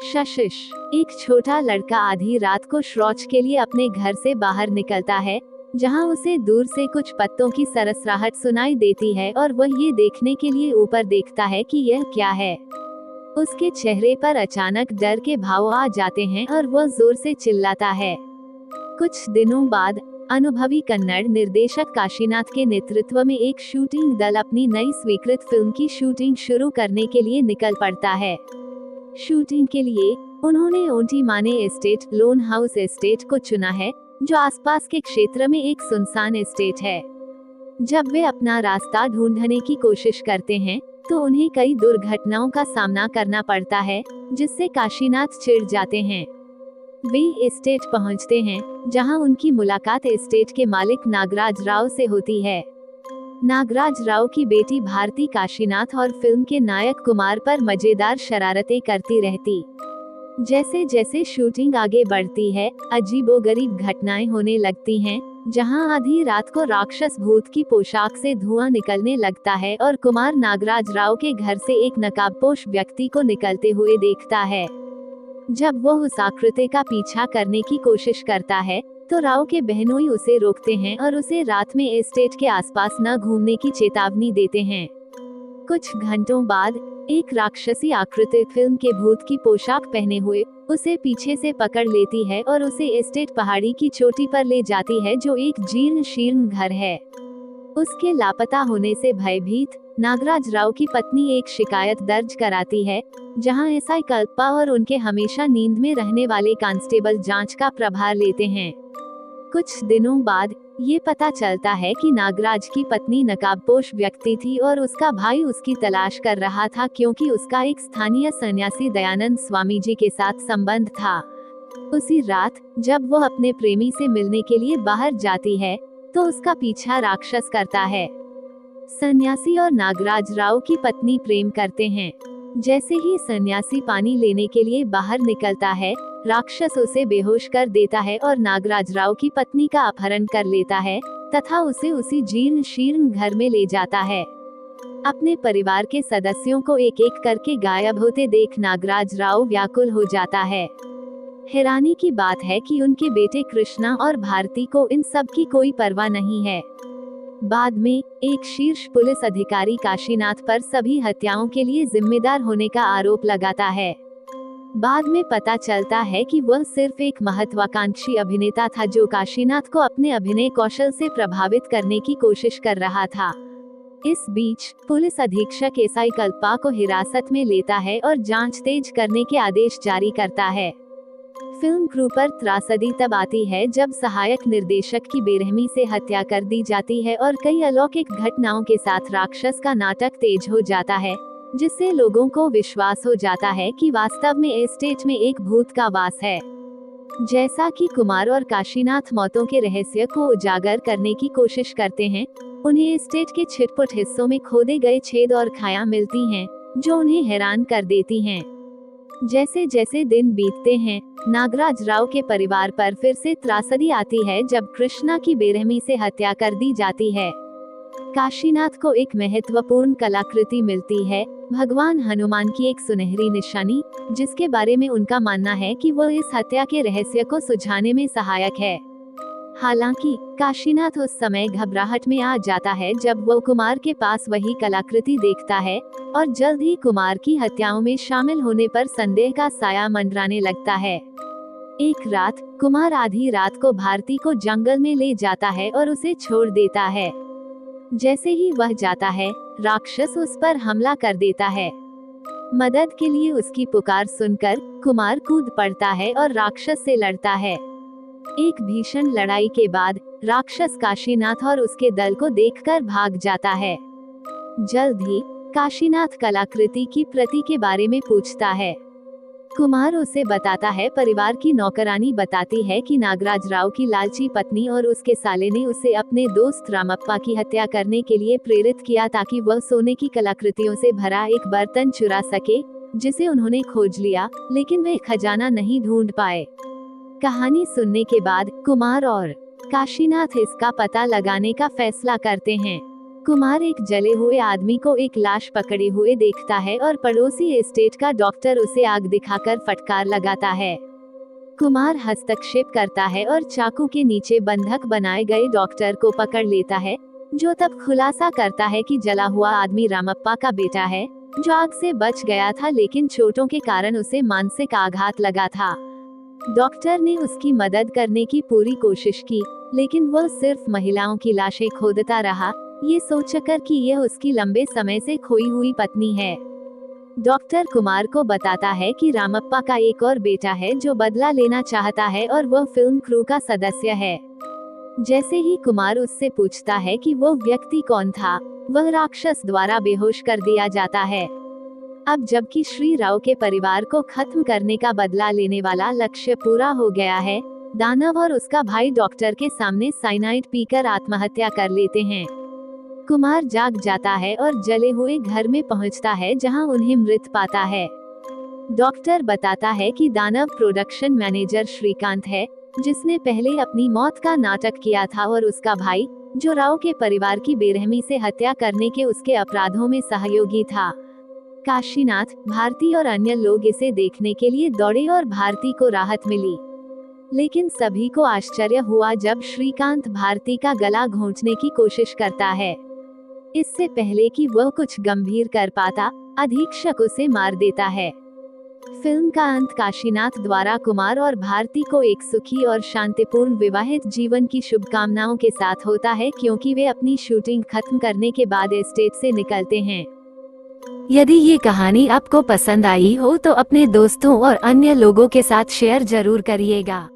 शशिश, एक छोटा लड़का आधी रात को शौच के लिए अपने घर से बाहर निकलता है, जहां उसे दूर से कुछ पत्तों की सरसराहट सुनाई देती है और वह ये देखने के लिए ऊपर देखता है कि यह क्या है। उसके चेहरे पर अचानक डर के भाव आ जाते हैं और वह जोर से चिल्लाता है। कुछ दिनों बाद अनुभवी कन्नड़ निर्देशक काशीनाथ के नेतृत्व में एक शूटिंग दल अपनी नई स्वीकृत फिल्म की शूटिंग शुरू करने के लिए निकल पड़ता है। शूटिंग के लिए उन्होंने ओंटी माने एस्टेट, लोन हाउस एस्टेट को चुना है, जो आसपास के क्षेत्र में एक सुनसान एस्टेट है। जब वे अपना रास्ता ढूंढने की कोशिश करते हैं, तो उन्हें कई दुर्घटनाओं का सामना करना पड़ता है, जिससे काशीनाथ चिढ़ जाते हैं। वे एस्टेट पहुंचते हैं, जहां उनकी मुलाकात एस्टेट के मालिक नागराज राव से होती है। नागराज राव की बेटी भारती काशीनाथ और फिल्म के नायक कुमार पर मजेदार शरारतें करती रहती। जैसे जैसे शूटिंग आगे बढ़ती है, अजीबोगरीब घटनाएं होने लगती हैं, जहां आधी रात को राक्षस भूत की पोशाक से धुआं निकलने लगता है और कुमार नागराज राव के घर से एक नकाबपोश व्यक्ति को निकलते हुए देखता है। जब वह उस आकृति का पीछा करने की कोशिश करता है, तो राव के बहनोई उसे रोकते हैं और उसे रात में एस्टेट के आसपास न घूमने की चेतावनी देते हैं। कुछ घंटों बाद एक राक्षसी आकृति फिल्म के भूत की पोशाक पहने हुए उसे पीछे से पकड़ लेती है और उसे एस्टेट पहाड़ी की चोटी पर ले जाती है, जो एक जीर्ण शीर्ण घर है। उसके लापता होने से भयभीत नागराज राव की पत्नी एक शिकायत दर्ज कराती है, जहां एसआई कल्पा और उनके हमेशा नींद में रहने वाले कांस्टेबल जांच का प्रभार लेते हैं। कुछ दिनों बाद ये पता चलता है कि नागराज की पत्नी नकाबपोश व्यक्ति थी और उसका भाई उसकी तलाश कर रहा था, क्योंकि उसका एक स्थानीय सन्यासी दयानंद स्वामी जी के साथ संबंध था। उसी रात जब वह अपने प्रेमी से मिलने के लिए बाहर जाती है, तो उसका पीछा राक्षस करता है। सन्यासी और नागराज राव की पत्नी प्रेम करते हैं। जैसे ही सन्यासी पानी लेने के लिए बाहर निकलता है, राक्षस उसे बेहोश कर देता है और नागराज राव की पत्नी का अपहरण कर लेता है तथा उसे उसी जीर्ण शीर्ण घर में ले जाता है। अपने परिवार के सदस्यों को एक एक करके गायब होते देख नागराज राव व्याकुल हो जाता है। हैरानी की बात है कि उनके बेटे कृष्णा और भारती को इन सब की कोई परवाह नहीं है। बाद में एक शीर्ष पुलिस अधिकारी काशीनाथ पर सभी हत्याओं के लिए जिम्मेदार होने का आरोप लगाता है। बाद में पता चलता है कि वह सिर्फ एक महत्वाकांक्षी अभिनेता था, जो काशीनाथ को अपने अभिनय कौशल से प्रभावित करने की कोशिश कर रहा था। इस बीच पुलिस अधीक्षक एसआई कल्पा को हिरासत में लेता है और जांच तेज करने के आदेश जारी करता है। फिल्म क्रू पर त्रासदी तब आती है जब सहायक निर्देशक की बेरहमी से हत्या कर दी जाती है और कई अलौकिक घटनाओं के साथ राक्षस का नाटक तेज हो जाता है, जिससे लोगों को विश्वास हो जाता है कि वास्तव में एस्टेट में एक भूत का वास है। जैसा कि कुमार और काशीनाथ मौतों के रहस्य को उजागर करने की कोशिश करते हैं, उन्हें एस्टेट के छिटपुट हिस्सों में खोदे गए छेद और खाया मिलती हैं, जो उन्हें हैरान कर देती हैं। जैसे जैसे दिन बीतते हैं, नागराज राव के परिवार पर फिर से त्रासदी आती है जब कृष्णा की बेरहमी से हत्या कर दी जाती है। काशीनाथ को एक महत्वपूर्ण कलाकृति मिलती है, भगवान हनुमान की एक सुनहरी निशानी, जिसके बारे में उनका मानना है कि वह इस हत्या के रहस्य को सुलझाने में सहायक है। हालांकि काशीनाथ उस समय घबराहट में आ जाता है जब वो कुमार के पास वही कलाकृति देखता है, और जल्द ही कुमार की हत्याओं में शामिल होने पर संदेह का साया मंडराने लगता है। एक रात कुमार आधी रात को भारती को जंगल में ले जाता है और उसे छोड़ देता है। जैसे ही वह जाता है, राक्षस उस पर हमला कर देता है। मदद के लिए उसकी पुकार सुनकर कुमार कूद पड़ता है और राक्षस से लड़ता है। एक भीषण लड़ाई के बाद राक्षस काशीनाथ और उसके दल को देखकर भाग जाता है। जल्द ही काशीनाथ कलाकृति की प्रति के बारे में पूछता है। कुमार उसे बताता है। परिवार की नौकरानी बताती है कि नागराज राव की लालची पत्नी और उसके साले ने उसे अपने दोस्त रामप्पा की हत्या करने के लिए प्रेरित किया, ताकि वह सोने की कलाकृतियों से भरा एक बर्तन चुरा सके, जिसे उन्होंने खोज लिया, लेकिन वे खजाना नहीं ढूंढ पाए। कहानी सुनने के बाद कुमार और काशीनाथ इसका पता लगाने का फैसला करते हैं। कुमार एक जले हुए आदमी को एक लाश पकड़े हुए देखता है और पड़ोसी एस्टेट का डॉक्टर उसे आग दिखाकर फटकार लगाता है। कुमार हस्तक्षेप करता है और चाकू के नीचे बंधक बनाए गए डॉक्टर को पकड़ लेता है, जो तब खुलासा करता है कि जला हुआ आदमी रामप्पा का बेटा है, जो आग से बच गया था लेकिन चोटों के कारण उसे मानसिक आघात लगा था। डॉक्टर ने उसकी मदद करने की पूरी कोशिश की, लेकिन वह सिर्फ महिलाओं की लाशें खोदता रहा, ये सोचकर कि यह उसकी लंबे समय से खोई हुई पत्नी है। डॉक्टर कुमार को बताता है कि रामप्पा का एक और बेटा है जो बदला लेना चाहता है और वह फिल्म क्रू का सदस्य है। जैसे ही कुमार उससे पूछता है कि वो व्यक्ति कौन था, वह राक्षस द्वारा बेहोश कर दिया जाता है। अब जबकि श्री राव के परिवार को खत्म करने का बदला लेने वाला लक्ष्य पूरा हो गया है, दानव और उसका भाई डॉक्टर के सामने साइनाइड पीकर आत्महत्या कर लेते हैं। कुमार जाग जाता है और जले हुए घर में पहुंचता है जहां उन्हें मृत पाता है। डॉक्टर बताता है कि दानव प्रोडक्शन मैनेजर श्रीकांत है, जिसने पहले अपनी मौत का नाटक किया था, और उसका भाई, जो राव के परिवार की बेरहमी से हत्या करने के उसके अपराधों में सहयोगी था। काशीनाथ, भारती और अन्य लोग इसे देखने के लिए दौड़े और भारती को राहत मिली, लेकिन सभी को आश्चर्य हुआ जब श्रीकांत भारती का गला घोंटने की कोशिश करता है। इससे पहले कि वह कुछ गंभीर कर पाता, अधीक्षक उसे मार देता है। फिल्म का अंत काशीनाथ द्वारा कुमार और भारती को एक सुखी और शांतिपूर्ण विवाहित जीवन की शुभकामनाओं के साथ होता है, क्योंकि वे अपनी शूटिंग खत्म करने के बाद एस्टेट से निकलते हैं। यदि ये कहानी आपको पसंद आई हो तो अपने दोस्तों और अन्य लोगों के साथ शेयर जरूर करिएगा।